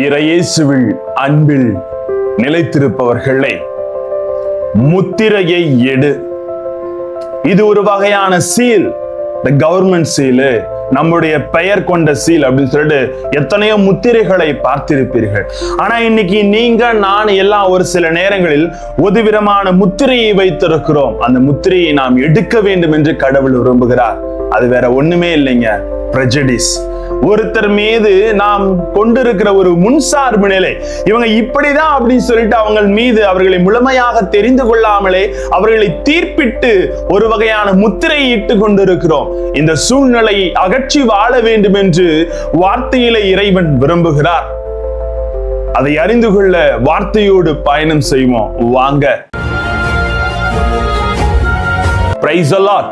இறையேசுவில் அன்பில் நிலைத்திருப்பவர்களே, முத்திரையை எடு. இது ஒரு வகையான சீல், கவர்மெண்ட் சீல், நம்முடைய பெயர் கொண்ட சீல் அப்படின்னு சொல்லிட்டு எத்தனையோ முத்திரைகளை பார்த்திருப்பீர்கள். ஆனா இன்னைக்கு நீங்க நான் எல்லாம் ஒரு சில நேரங்களில் ஒரு விதமான முத்திரையை வைத்திருக்கிறோம். அந்த முத்திரையை நாம் எடுக்க வேண்டும் என்று கடவுள் விரும்புகிறார். அது வேற ஒண்ணுமே இல்லைங்க, prejudice. ஒருத்தர் மீது நாம் கொண்டிருக்கிற ஒரு முன்சார்பு நிலை, இவங்க இப்படிதான் அப்படின்னு சொல்லிட்டு அவங்க மீது அவர்களை முழுமையாக தெரிந்து கொள்ளாமலே அவர்களை தீர்ப்பிட்டு ஒரு வகையான முத்திரையை இட்டு கொண்டிருக்கிறோம். இந்த சூழ்நிலையை அகற்றி வாழ வேண்டும் என்று வார்த்தையிலே இறைவன் விரும்புகிறார். அதை அறிந்து கொள்ள வார்த்தையோடு பயணம் செய்வோம் வாங்க. Praise the Lord.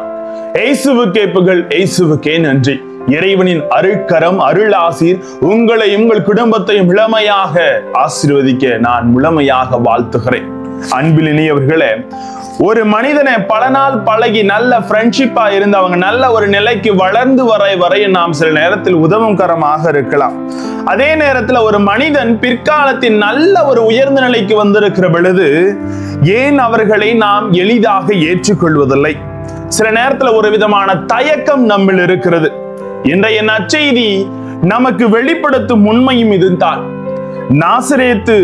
இயேசுவுக்கே புகழ், இயேசுவுக்கே நன்றி. இறைவனின் அருட்கரம், அருள் ஆசீர் உங்களையும் உங்கள் குடும்பத்தையும் முழுமையாக ஆசீர்வதிக்க நான் முழுமையாக வாழ்த்துகிறேன். அன்பில் இனியவர்களே, ஒரு மனிதனை பல நாள் பழகி நல்ல ஃப்ரெண்ட்ஷிப்பா இருந்து அவங்க நல்ல ஒரு நிலைக்கு வளர்ந்து வரை நாம் சில நேரத்தில் உதவும் கரமாக இருக்கலாம். அதே நேரத்தில் ஒரு மனிதன் பிற்காலத்தின் நல்ல ஒரு உயர்ந்த நிலைக்கு வந்திருக்கிற பொழுது ஏன் அவர்களை நாம் எளிதாக ஏற்றுக்கொள்வதில்லை? சில நேரத்தில் ஒரு விதமான தயக்கம் நம்மில் இருக்கிறது. இன்றைய நற்செய்தி நமக்கு வெளிப்படுத்தும் உண்மையும் இதுதான். நாசரேத்து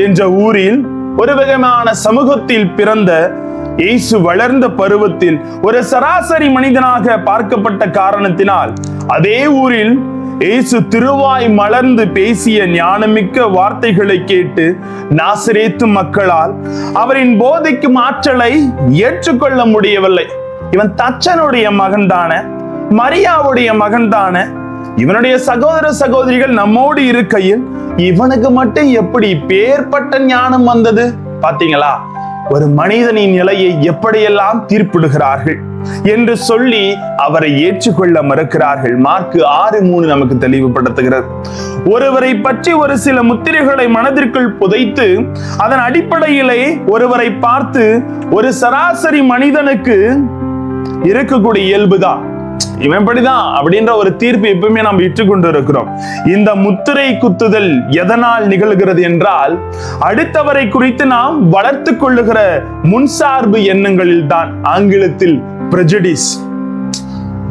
என்ற ஊரில் ஒரு விதமான சமூகத்தில் பிறந்த இயேசு வளர்ந்த பருவத்தில் ஒரு சராசரி மனிதனாக பார்க்கப்பட்ட காரணத்தினால் அதே ஊரில் இயேசு திருவாய் மலர்ந்து பேசிய ஞானமிக்க வார்த்தைகளை கேட்டு நாசரேத்து மக்களால் அவரின் போதிக்கும் ஆற்றலை ஏற்றுக்கொள்ள முடியவில்லை. இவன் தச்சனுடைய மகன் தானே, மரியாவுடைய மகன் தானே, இவனுடைய சகோதர சகோதரிகள் நம்மோடு இருக்கையில் இவனுக்கு மட்டும் எப்படி பேர்பட்ட ஞானம் வந்தது? பாத்தீங்களா, ஒரு மனிதனின் நிலையை எப்படியெல்லாம் தீர்ப்பிடுகிறார்கள் என்று சொல்லி அவரை ஏற்றுக்கொள்ள மறுக்கிறார்கள். மார்க் 6:3 நமக்கு தெளிவுபடுத்துகிறது. ஒருவரை பற்றி ஒரு சில முத்திரைகளை மனதிற்குள் புதைத்து அதன் அடிப்படையிலே ஒருவரை பார்த்து ஒரு சராசரி மனிதனுக்கு இருக்கக்கூடிய இயல்புதான் இவன் படிதான் அப்படின்ற ஒரு தீர்ப்பு எப்பவுமே நாம் இட்டுக்கொண்டு இருக்கிறோம். இந்த முத்திரை குத்துதல் எதனால் நிகழ்கிறது என்றால் அடுத்தவரை குறித்து நாம் வளர்த்து கொள்ளுகிற முன்சார்பு எண்ணங்களில் தான். ஆங்கிலத்தில் prejudice.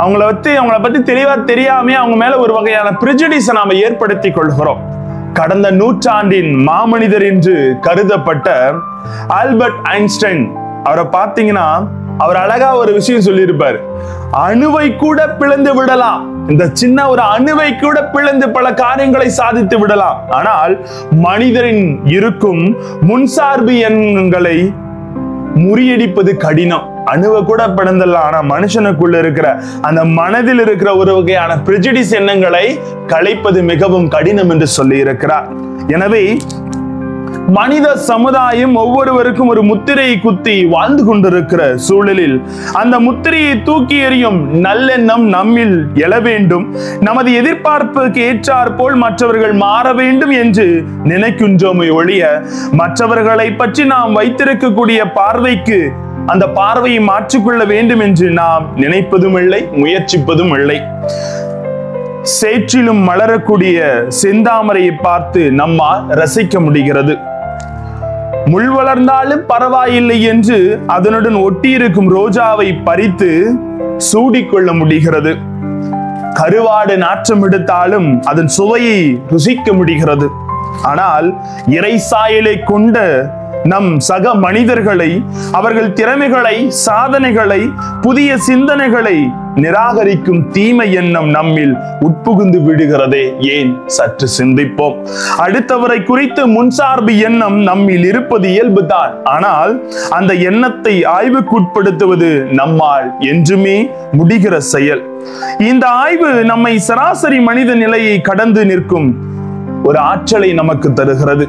அவங்கள பத்தி தெளிவா தெரியாம அவங்க மேல ஒரு வகையான prejudice நாம ஏற்படுத்தி கொள்கிறோம். கடந்த நூற்றாண்டின் மாமனிதர் என்று கருதப்பட்ட ஆல்பர்ட் ஐன்ஸ்டைன், அவரை பார்த்தீங்கன்னா அவர் அழகா ஒரு விஷயம் சொல்லியிருப்பார். அணுவை கூட பிளந்து விடலாம், இந்த சின்ன ஒரு அணுவை கூட பிளந்து பல காரியங்களை சாதித்து விடலாம். ஆனால் மனிதரின் இருக்கும் முன்சார்பு எண்ணங்களை முறியடிப்பது கடினம். அணுவை கூட பிளந்தலாம், ஆனா மனுஷனுக்குள்ள இருக்கிற அந்த மனதில் இருக்கிற ஒரு வகையான prejudice எண்ணங்களை களைப்பது மிகவும் கடினம் என்று சொல்லி இருக்கிறார். எனவே மனித சமுதாயம் ஒவ்வொருவருக்கும் ஒரு முத்திரையை குத்தி வாழ்ந்து கொண்டிருக்கிற சூழலில் அந்த முத்திரையை தூக்கி எறியும் நல்லெண்ணம் நம்மில் எழ வேண்டும். நமது எதிர்பார்ப்புக்கு ஏற்றாற் போல் மற்றவர்கள் மாற வேண்டும் என்று நினைக்கின்றோமே ஒழிய மற்றவர்களை பற்றி நாம் வைத்திருக்கக்கூடிய பார்வைக்கு அந்த பார்வையை மாற்றிக்கொள்ள வேண்டும் என்று நாம் நினைப்பதும் இல்லை, முயற்சிப்பதும் இல்லை. சேற்றிலும் மலரக்கூடிய செந்தாமரையை பார்த்து நம்மால் ரசிக்க முடிகிறது. முள் வளர்ந்தாலும் பரவாயில்லை என்று அதனுடன் ஒட்டியிருக்கும் ரோஜாவை பறித்து சூடிக்கொள்ள முடிகிறது. கருவாடு நாற்றம் எடுத்தாலும் அதன் சுவையை ருசிக்க முடிகிறது. ஆனால் இறை சாயலை கொண்ட நம் சக மனிதர்களை, அவர்கள் திறமைகளை, சாதனைகளை, புதிய சிந்தனைகளை நிராகரிக்கும் தீமை எண்ணம் நம்மில் உட்புகுந்து விடுகிறதே ஏன்? சற்று சிந்திப்போம். அடுத்தவரை குறித்து முன்சார்பு எண்ணம் நம்மில் இருப்பது இயல்புதான். ஆனால் அந்த எண்ணத்தை ஆய்வுக்குட்படுத்துவது நம்மால் என்றுமே முடிகிற செயல். இந்த ஆய்வு நம்மை சராசரி மனித நிலையை கடந்து நிற்கும் ஒரு ஆற்றலை நமக்கு தருகிறது.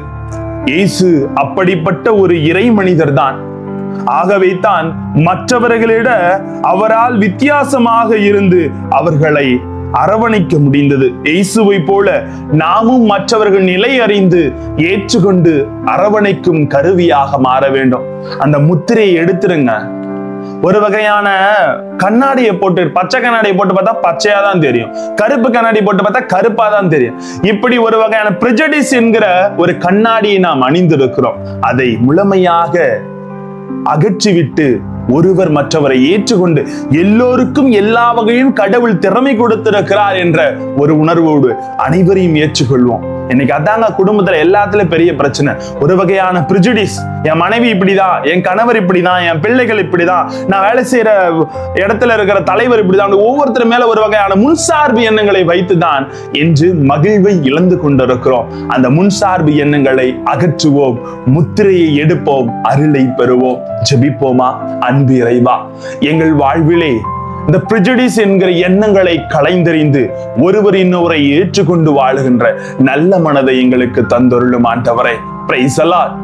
இயேசு அப்படிப்பட்ட ஒரு இறை மனிதர் தான். ஆகவே தான் மற்றவர்களிட அவரால் வித்தியாசமாக இருந்து அவர்களை அரவணைக்க முடிந்தது. இயேசுவை போல நாமும் மற்றவர்கள் நிலை அறிந்து ஏற்றுக்கொண்டு அரவணைக்கும் கருவியாக மாற வேண்டும். அந்த முத்திரையை எடுத்துருங்க. ஒரு வகையான கண்ணாடியை போட்டு, பச்சை கண்ணாடியை போட்டு பார்த்தா பச்சையா தான் தெரியும், கருப்பு கண்ணாடி போட்டு பார்த்தா கருப்பா தான் தெரியும். இப்படி ஒரு வகையான பிரெஜடிஸ் என்கிற ஒரு கண்ணாடியை நாம் அணிந்திருக்கிறோம். அதை முழுமையாக அகற்றிவிட்டு ஒருவர் மற்றவரை ஏற்றுக்கொண்டு எல்லோருக்கும் எல்லா வகையும் கடவுள் திறமை கொடுத்திருக்கிறார் என்ற ஒரு உணர்வோடு அனைவரையும் ஏற்றுக்கொள்வோம். இன்னைக்கு அதாங்க குடும்பத்துல எல்லாத்துலயும் பெரிய பிரச்சனை. ஒரு வகையான பிரிஜுடிஸ், என் மனைவி இப்படிதான், என் கணவர் இப்படிதான், என் பிள்ளைகள் இப்படிதான், நான் வேலை செய்யற இடத்துல இருக்கிற தலைவர் இப்படிதான், ஒவ்வொருத்தர் மேல ஒரு வகையான முன்சார்பு எண்ணங்களை வைத்துதான் என்று மகிழ்வை இழந்து கொண்டிருக்கிறோம். அந்த முன்சார்பு எண்ணங்களை அகற்றுவோம், முத்திரையை எடுப்போம், அருளை பெறுவோம். ஜெபிப்போமா? அன்பு இறைவா, எங்கள் வாழ்விலே இந்த பிரிஜுடிஸ் என்கிற எண்ணங்களை களைந்தெறிந்து ஒருவர் இன்னொருவரை ஏற்றுக்கொண்டு வாழுகின்ற நல்ல மனதை எங்களுக்கு தந்தருளும் ஆண்டவரே. Praise the Lord.